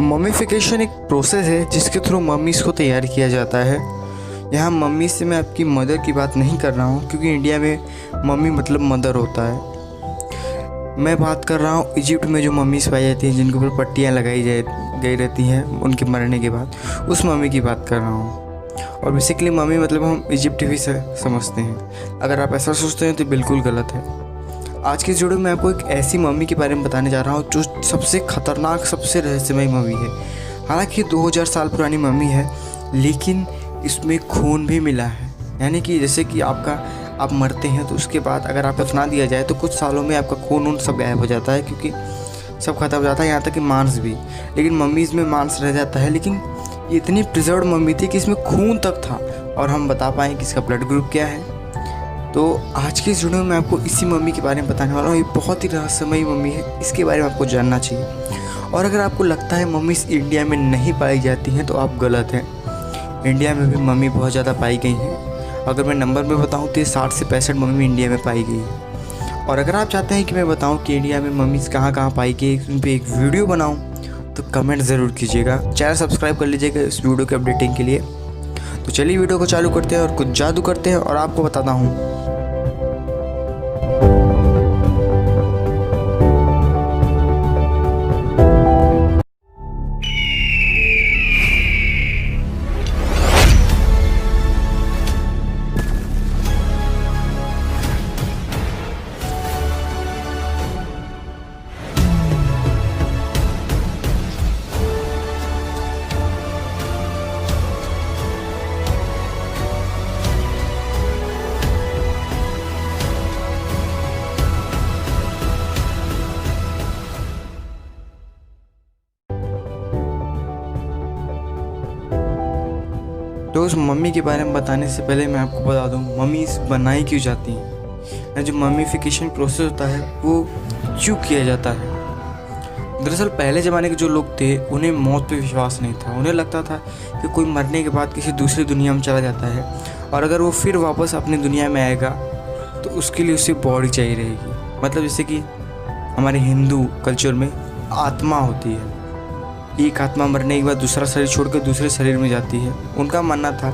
Mummification एक process है जिसके थ्रू मम्मीज़ को तैयार किया जाता है। यहाँ मम्मी से मैं आपकी मदर की बात नहीं कर रहा हूँ, क्योंकि इंडिया में मम्मी मतलब मदर होता है। मैं बात कर रहा हूँ इजिप्ट में जो मम्मीज़ पाई जाती हैं, जिनके ऊपर पट्टियाँ लगाई गई रहती हैं उनके मरने के बाद, उस मम्मी की बात कर रहा हूँ। और बेसिकली मम्मी मतलब हम इजिप्ट भी से समझते हैं। अगर आप ऐसा सोचते हैं तो बिल्कुल गलत है। आज की इस वीडियो में मैं आपको एक ऐसी मम्मी के बारे में बताने जा रहा हूँ जो सबसे ख़तरनाक, सबसे रहस्यमयी मम्मी है। हालांकि 2000 साल पुरानी मम्मी है, लेकिन इसमें खून भी मिला है। यानी कि जैसे कि आप मरते हैं तो उसके बाद अगर आप दफना दिया जाए तो कुछ सालों में आपका खून सब गायब हो जाता है, क्योंकि सब खत्म हो जाता है, यहाँ तक कि मांस भी। लेकिन मम्मीज़ में मांस रह जाता है। लेकिन ये इतनी प्रिजर्व मम्मी थी कि इसमें खून तक था, और हम बता पाएँ कि इसका ब्लड ग्रुप क्या है। तो आज की इस वीडियो में मैं आपको इसी मम्मी के बारे में बताने वाला हूँ। ये बहुत ही रहस्यमयी मम्मी है, इसके बारे में आपको जानना चाहिए। और अगर आपको लगता है मम्मी इंडिया में नहीं पाई जाती हैं तो आप गलत हैं। इंडिया में भी मम्मी बहुत ज़्यादा पाई गई हैं। अगर मैं नंबर में बताऊँ तो ये 60 से 65 मम्मी इंडिया में पाई गई है। और अगर आप चाहते हैं कि मैं बताऊँ कि इंडिया में मम्मी कहाँ कहाँ पाई गई, उन पर एक वीडियो बनाऊँ, तो कमेंट ज़रूर कीजिएगा। चैनल सब्सक्राइब कर लीजिएगा इस वीडियो के अपडेटिंग के लिए। तो चलिए वीडियो को चालू करते हैं और कुछ जादू करते हैं और आपको बताता हूँ। तो उस मम्मी के बारे में बताने से पहले मैं आपको बता दूं मम्मी बनाई क्यों जाती हैं। जो मम्मीफिकेशन प्रोसेस होता है वो क्यों किया जाता है। दरअसल पहले ज़माने के जो लोग थे उन्हें मौत पे विश्वास नहीं था। उन्हें लगता था कि कोई मरने के बाद किसी दूसरी दुनिया में चला जाता है, और अगर वो फिर वापस अपनी दुनिया में आएगा तो उसके लिए उसे बॉडी चाहिए रहेगी। मतलब जैसे कि हमारे हिंदू कल्चर में आत्मा होती है, एक आत्मा मरने के बाद दूसरा शरीर छोड़कर दूसरे शरीर में जाती है। उनका मानना था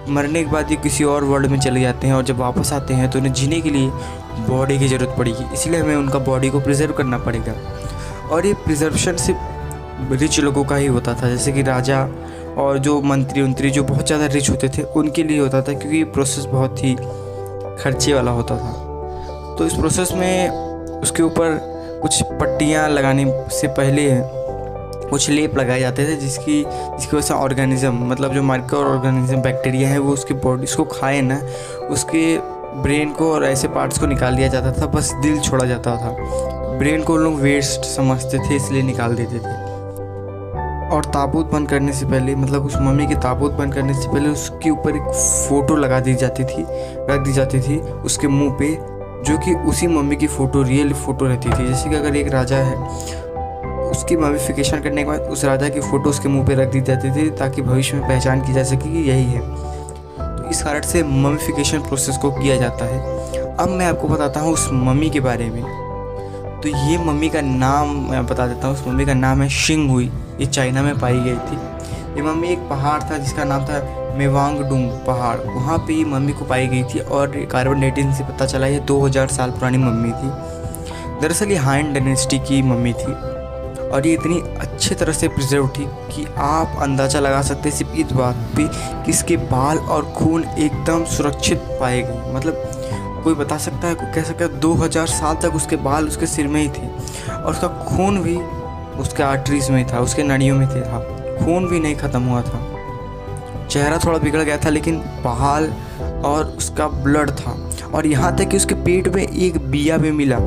मरने के बाद ये किसी और वर्ल्ड में चले जाते हैं, और जब वापस आते हैं तो उन्हें जीने के लिए बॉडी की ज़रूरत पड़ेगी, इसलिए हमें उनका बॉडी को प्रिजर्व करना पड़ेगा। और ये प्रिजर्वेशन सिर्फ रिच लोगों का ही होता था, जैसे कि राजा और जो मंत्री जो बहुत ज़्यादा रिच होते थे उनके लिए होता था, क्योंकि ये प्रोसेस बहुत ही खर्चे वाला होता था। तो इस प्रोसेस में उसके ऊपर कुछ पट्टियाँ लगाने से पहले कुछ लेप लगाए जाते थे, जिसकी वजह से ऑर्गेनिज्म, मतलब जो माइक्रो ऑर्गेनिज्म बैक्टीरिया है वो उसके बॉडी को खाए ना, उसके ब्रेन को और ऐसे पार्ट्स को निकाल दिया जाता था। बस दिल छोड़ा जाता था। ब्रेन को लोग वेस्ट समझते थे, इसलिए निकाल देते थे। और ताबूत बंद करने से पहले, मतलब उस मम्मी के ताबूत बंद करने से पहले उसके ऊपर एक फ़ोटो रख दी जाती थी उसके मुँह पे, जो कि उसी मम्मी की फ़ोटो, रियल फ़ोटो रहती थी। जैसे कि अगर एक राजा है, उसकी मम्मीफिकेशन करने के बाद उस राजा की फ़ोटो उसके मुंह पे रख दी जाती थी, ताकि भविष्य में पहचान की जा सके कि यही है। तो इस कारण से मम्मीफिकेशन प्रोसेस को किया जाता है। अब मैं आपको बताता हूँ उस मम्मी के बारे में। तो ये मम्मी का नाम मैं बता देता हूँ। उस मम्मी का नाम है शिंग हुई। ये चाइना में पाई गई थी। ये मम्मी एक पहाड़ था जिसका नाम था मेवांगडुंग पहाड़, वहाँ पर ये मम्मी को पाई गई थी। और कार्बन डेटिंग से पता चला ये 2000 साल पुरानी मम्मी थी। दरअसल ये हान डायनेस्टी की मम्मी थी, और ये इतनी अच्छे तरह से प्रिजर्व थी कि आप अंदाज़ा लगा सकते हैं सिर्फ इस बात पे कि इसके बाल और खून एकदम सुरक्षित पाए गए। मतलब कोई बता सकता है, कोई कह सकता है 2000 साल तक उसके बाल उसके सिर में ही थे, और उसका खून भी उसके आर्टरीज में था, उसके नाड़ियों में था। खून भी नहीं ख़त्म हुआ था। चेहरा थोड़ा बिगड़ गया था, लेकिन बाल और उसका ब्लड था। और यहाँ तक कि उसके पेट में एक बिया भी मिला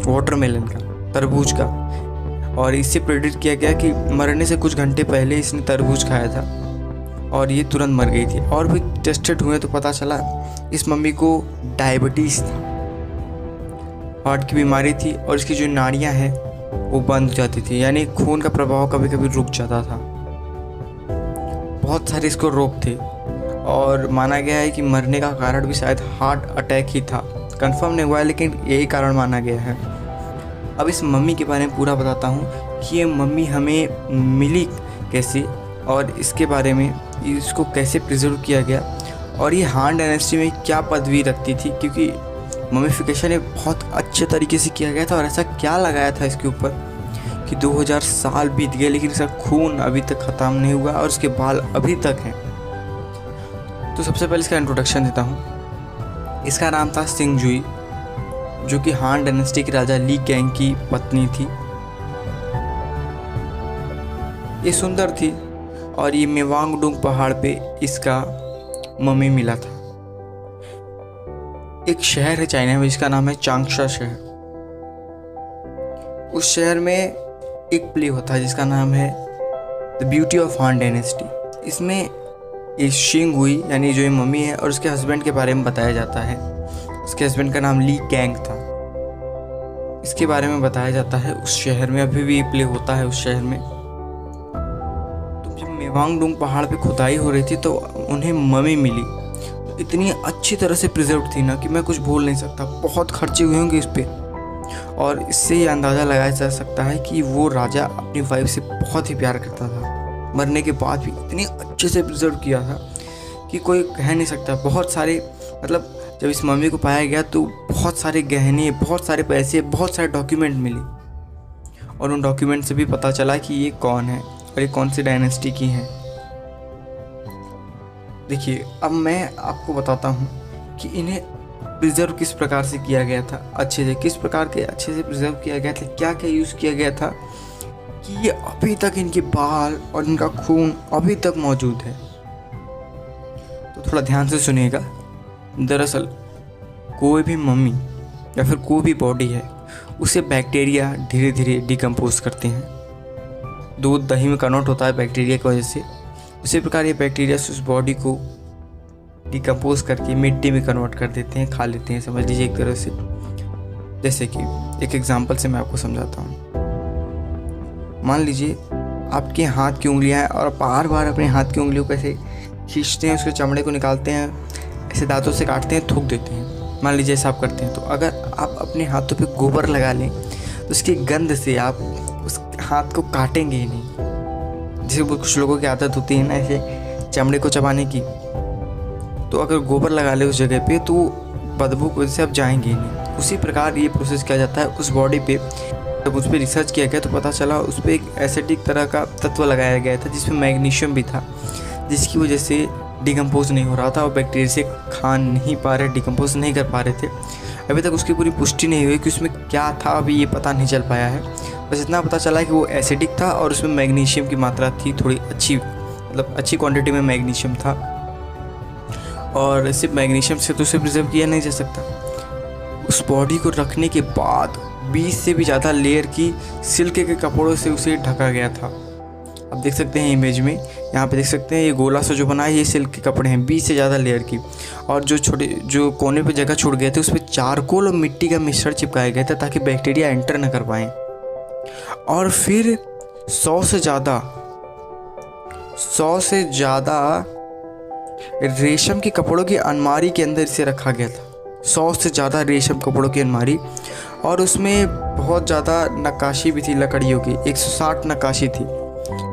वाटरमेलन का, तरबूज का। और इससे प्रेडिक्ट किया गया कि मरने से कुछ घंटे पहले इसने तरबूज खाया था और ये तुरंत मर गई थी। और भी टेस्टेड हुए तो पता चला इस मम्मी को डायबिटीज़ था, हार्ट की बीमारी थी, और इसकी जो नाड़ियाँ हैं वो बंद हो जाती थी, यानी खून का प्रभाव कभी कभी रुक जाता था। बहुत सारे इसको रोग थे, और माना गया है कि मरने का कारण भी शायद हार्ट अटैक ही था। कंफर्म नहीं हुआ है, लेकिन यही कारण माना गया है। अब इस मम्मी के बारे में पूरा बताता हूँ कि ये मम्मी हमें मिली कैसे और इसके बारे में इसको कैसे प्रिजर्व किया गया और ये हान डायनेस्टी में क्या पदवी रखती थी, क्योंकि ममीफिकेशन एक बहुत अच्छे तरीके से किया गया था। और ऐसा क्या लगाया था इसके ऊपर कि 2000 साल बीत गए लेकिन इसका खून अभी तक ख़त्म नहीं हुआ और इसके बाल अभी तक हैं। तो सबसे पहले इसका इंट्रोडक्शन देता हूँ। इसका नाम था सिंगजुई, जो कि हान डायनेस्टी के राजा ली कैंग की पत्नी थी। ये सुंदर थी और ये मेवांगडुंग पहाड़ पे इसका मम्मी मिला था। एक शहर है चाइना में जिसका नाम है चांगशा शहर। उस शहर में एक प्ले होता है जिसका नाम है द ब्यूटी ऑफ हान डायनेस्टी। इसमें ये शिंग हुई यानी जो ये मम्मी है और उसके हस्बैंड के बारे में बताया जाता है। उसके हस्बैंड का नाम ली कैंग था। इसके बारे में बताया जाता है उस शहर में। अभी भी ये प्ले होता है उस शहर में। तो जब मेवांगडुंग पहाड़ पे खुदाई हो रही थी तो उन्हें मम्मी मिली। तो इतनी अच्छी तरह से प्रिजर्व थी ना कि मैं कुछ बोल नहीं सकता। बहुत खर्चे हुए होंगे इस पर और इससे ये अंदाज़ा लगाया जा सकता है कि वो राजा अपनी वाइफ से बहुत ही प्यार करता था। मरने के बाद भी इतनी अच्छे से प्रिजर्व किया था कि कोई कह नहीं सकता। बहुत सारे मतलब जब इस मम्मी को पाया गया तो बहुत सारे गहने, बहुत सारे पैसे, बहुत सारे डॉक्यूमेंट मिले और उन डॉक्यूमेंट से भी पता चला कि ये कौन है और ये कौन सी डायनेस्टी की है। देखिए अब मैं आपको बताता हूँ कि इन्हें प्रिजर्व किस प्रकार से किया गया था, अच्छे से किस प्रकार के अच्छे से प्रिजर्व किया गया था, क्या क्या यूज़ किया गया था कि ये अभी तक इनके बाल और इनका खून अभी तक मौजूद है। तो थोड़ा ध्यान से सुनिएगा। दरअसल कोई भी मम्मी या फिर कोई भी बॉडी है उसे बैक्टीरिया धीरे धीरे डिकम्पोज करते हैं। दूध दही में कन्वर्ट होता है बैक्टीरिया की वजह से। उसी प्रकार ये बैक्टीरिया उस बॉडी को डिकम्पोज करके मिट्टी में कन्वर्ट कर देते हैं, खा लेते हैं, समझ लीजिए एक तरह से। जैसे कि एक एग्जांपल से मैं आपको समझाता हूँ। मान लीजिए आपके हाथ की उंगलियां हैं और बार बार अपने हाथ की उंगलियों को ऐसे खींचते हैं, उसके चमड़े को निकालते हैं, ऐसे दांतों से काटते हैं, थूक देते हैं। मान लीजिए ऐसा आप करते हैं। तो अगर आप अपने हाथों पे गोबर लगा लें तो उसकी गंध से आप उस हाथ को काटेंगे ही नहीं। जैसे कुछ लोगों की आदत होती है ना ऐसे चमड़े को चबाने की, तो अगर गोबर लगा ले उस जगह पे तो बदबू की वजह से आप जाएंगे ही नहीं। उसी प्रकार ये प्रोसेस किया जाता है उस बॉडी पे। जब उस पर रिसर्च किया गया तो पता चला उस पर एक एसिडिक तरह का तत्व लगाया गया था जिसमें मैग्नीशियम भी था, जिसकी वजह से डिकम्पोज नहीं हो रहा था और बैक्टीरिया से खा नहीं पा रहे, डिकम्पोज नहीं कर पा रहे थे। अभी तक उसकी पूरी पुष्टि नहीं हुई कि उसमें क्या था, अभी ये पता नहीं चल पाया है। बस इतना पता चला कि वो एसिडिक था और उसमें मैग्नीशियम की मात्रा थी थोड़ी अच्छी, मतलब अच्छी क्वांटिटी में मैग्नीशियम था। और सिर्फ मैग्नीशियम से तो उसे प्रिजर्व किया नहीं जा सकता। उस बॉडी को रखने के बाद 20 से भी ज़्यादा लेयर की सिल्क के कपड़ों से उसे ढका गया था। आप देख सकते हैं इमेज में, यहाँ पे देख सकते हैं ये गोला सा जो बना है ये सिल्क के कपड़े हैं 20 से ज़्यादा लेयर की। और जो कोने पे जगह छूट गए थे उस पर चारकोल और मिट्टी का मिश्रण चिपकाया गया था ताकि बैक्टीरिया एंटर न कर पाएँ। और फिर 100 से ज़्यादा रेशम के कपड़ों की अलमारी के अंदर इसे रखा गया था। 100 से ज़्यादा रेशम कपड़ों की अलमारी, और उसमें बहुत ज़्यादा नक्काशी भी थी लकड़ियों की। 160 नक्काशी थी,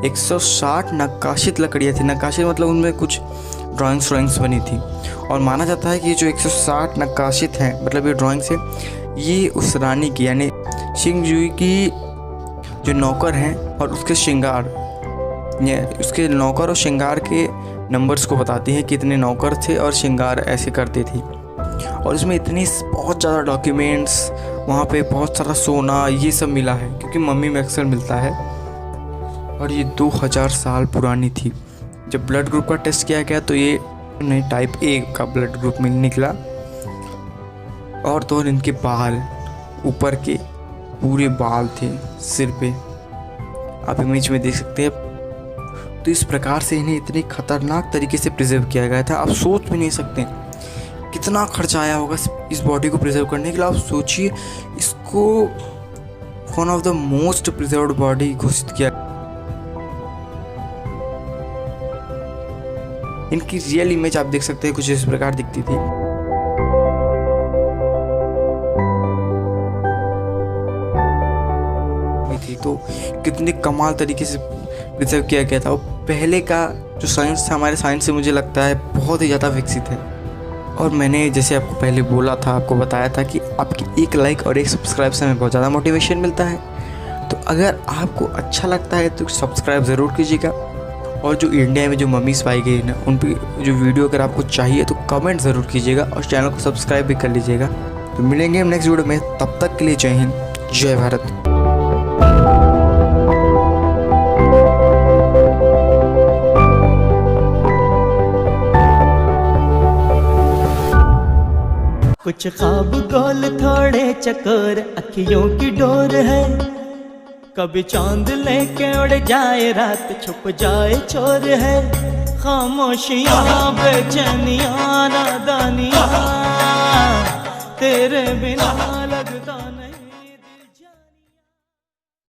160 नक्काशित लकड़ियाँ थी। नक्काशी मतलब उनमें कुछ ड्राइंग्स बनी थी। और माना जाता है कि जो 160 नक्काशित हैं, मतलब ये ड्राइंग्स है, ये उस रानी की यानी शिंगजुई की जो नौकर हैं और उसके श्रृंगार, उसके नौकर और श्रृंगार के नंबर्स को बताती हैं, कितने नौकर थे और श्रृंगार ऐसे करती थी। और इसमें इतनी बहुत ज़्यादा डॉक्यूमेंट्स, वहाँ पे बहुत सारा सोना, ये सब मिला है क्योंकि मम्मी में अक्सर मिलता है। और ये 2000 साल पुरानी थी। जब ब्लड ग्रुप का टेस्ट किया गया तो ये नहीं टाइप ए का ब्लड ग्रुप में निकला। और तो और इनके बाल, ऊपर के पूरे बाल थे सिर पे, आप इमेज में देख सकते हैं। तो इस प्रकार से इन्हें इतने खतरनाक तरीके से प्रिजर्व किया गया था, आप सोच भी नहीं सकते कितना खर्चा आया होगा इस बॉडी को प्रिजर्व करने के लिए। आप सोचिए, इसको one of the most preserved body घोषित किया। इनकी रियल इमेज आप देख सकते हैं, कुछ इस प्रकार दिखती थी। तो कितने कमाल तरीके से प्रिजर्व किया गया था। और पहले का जो साइंस था, हमारे साइंस से मुझे लगता है बहुत ही ज़्यादा विकसित है। और मैंने जैसे आपको पहले बोला था, आपको बताया था कि आपकी एक लाइक और एक सब्सक्राइब से हमें बहुत ज़्यादा मोटिवेशन मिलता है। तो अगर आपको अच्छा लगता है तो सब्सक्राइब ज़रूर कीजिएगा। और जो इंडिया में जो मम्मीज़ पाई गई ना, उन पर जो वीडियो अगर आपको चाहिए तो कमेंट ज़रूर कीजिएगा और चैनल को सब्सक्राइब भी कर लीजिएगा। तो मिलेंगे हम नेक्स्ट वीडियो में, तब तक के लिए जय हिंद, जय भारत। कुछ ख्वाब गोल थोड़े चकोर अखियों की डोर है, कभी चांद लेके उड़ जाए रात छुप जाए चोर है। खामोशियाँ बेचैनियाँ नादानियाँ तेरे बिना लगता नहीं।